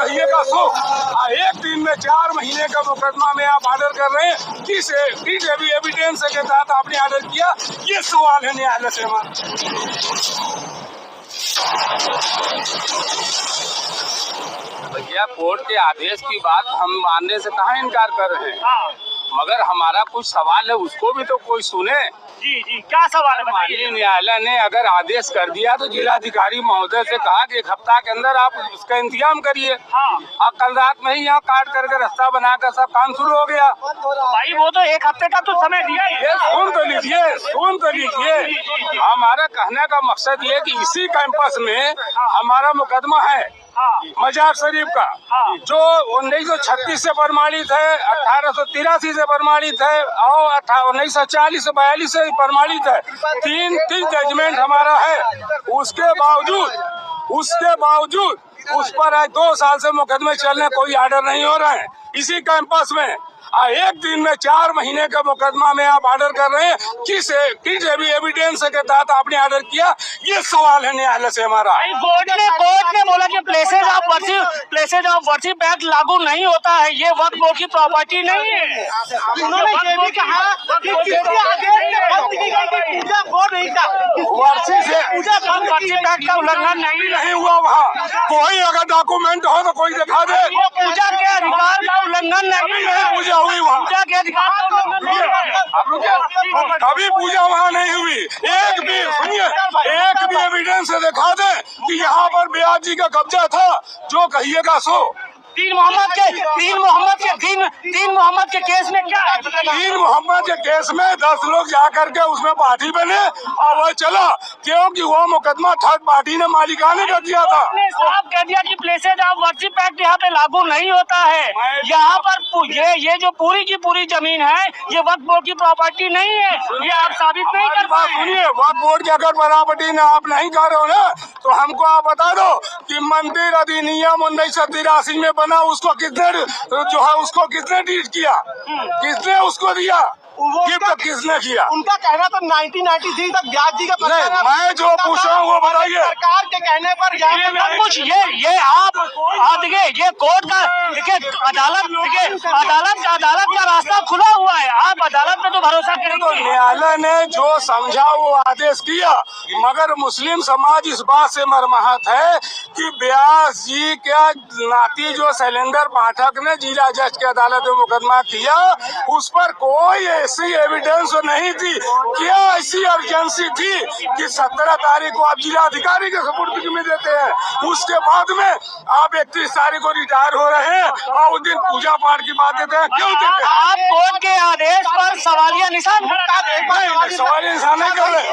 कहिएगा सो। एक दिन में 4 महीने का मुकदमा में आप ऑर्डर कर रहे हैं, किस एविडेंस के साथ आपने ऑर्डर किया, ये सवाल है न्यायालय से हमारा। भैया कोर्ट के आदेश की बात हम मानने से कहाँ इनकार कर रहे हैं, मगर हमारा कुछ सवाल है उसको भी तो कोई सुने। जी क्या सवाल है? माननीय न्यायालय ने अगर आदेश कर दिया तो जिलाधिकारी महोदय से कहा कि 1 हफ्ता के अंदर आप उसका इंतजाम करिए। और कल रात में ही यहाँ काट करके रास्ता बनाकर सब काम शुरू हो गया। भाई वो तो 1 हफ्ते का तो समय दिया ही। ये सुन तो लीजिए। हमारा कहने का मकसद ये कि इसी कैंपस में हमारा मुकदमा है मजार शरीफ का, जो 1936 से प्रमाणित है, 1883 से प्रमाणित है और 1940 से 42 से प्रमाणित है। तीन जजमेंट हमारा है। उसके बावजूद उस पर आज 2 साल से मुकदमे चलने कोई आर्डर नहीं हो रहा है इसी कैंपस में। एक दिन में 4 महीने का मुकदमा में आप ऑर्डर कर रहे हैं, किस एविडेंस के तहत आपने ऑर्डर किया, ये सवाल है न्यायालय से हमारा। कोर्ट ने बोला कि प्लेसेज ऑफ वर्शिप एक्ट लागू नहीं होता है, ये वक्फ बोर्ड की प्रॉपर्टी नहीं है। उन्होंने ये भी कहा कि वर्शिप एक्ट का उल्लंघन नहीं हुआ। वहाँ कोई अगर डॉक्यूमेंट हो तो कोई दिखा दे। पूजा के अधिकार का उल्लंघन नहीं पूजा हुई वहाँ, पूजा के अधिकार कभी पूजा वहाँ नहीं हुई। एक भी एविडेंस दिखा दे कि यहाँ पर बियाज जी का कब्जा था, जो कहिएगा सो। तीन मोहम्मद के केस में क्या है? तीन मोहम्मद के केस में 10 लोग जाकर के उसमें पार्टी बने और वो चला, क्योंकि वो मुकदमा थर्ड पार्टी ने मालिकाने का दिया था। साफ कह दिया कि प्लेसेज ऑफ वर्शिप एक्ट यहाँ पे लागू नहीं होता है। यहाँ पर ये जो पूरी की पूरी जमीन है ये वक्फ बोर्ड की प्रॉपर्टी नहीं है, ये आप साबित नहीं कर पाए। सुनिए, वक्फ बोर्ड की अगर प्रॉपर्टी ने आप नहीं कर रहे हो ना, तो हमको आप बता दो कि मंदिर अधिनियम 1983 में बना, उसको किसने डीड किया, किसने उसको दिया, गिफ्ट किसने किया? उनका कहना तो 1993 तक ब्याज जी का नहीं, मैं जो पूछ रहा हूँ वो बताइए। सरकार के कहने पर कुछ ये आप देखिए, ये कोर्ट का देखिए, अदालत का रास्ता खुला हुआ है, आप अदालत में तो भरोसा करें। तो न्यायालय ने जो समझा वो आदेश किया, मगर मुस्लिम समाज इस बात से मर्माहत है कि व्यास जी का नाती जो शैलेंद्र पाठक ने जिला जज की अदालत में मुकदमा किया, उस पर कोई ऐसी एविडेंस नहीं थी। क्या ऐसी अर्जेंसी थी कि 17 तारीख को आप जिला अधिकारी के सपुर्द में देते हैं, उसके बाद में आप 31 तारीख को रिटायर हो रहे हैं और उस दिन पूजा पाठ की बात देते हैं? क्यों देते हैं? आप कोर्ट के आदेश पर सवालिया निशान सवालिया निशान नहीं कर रहे।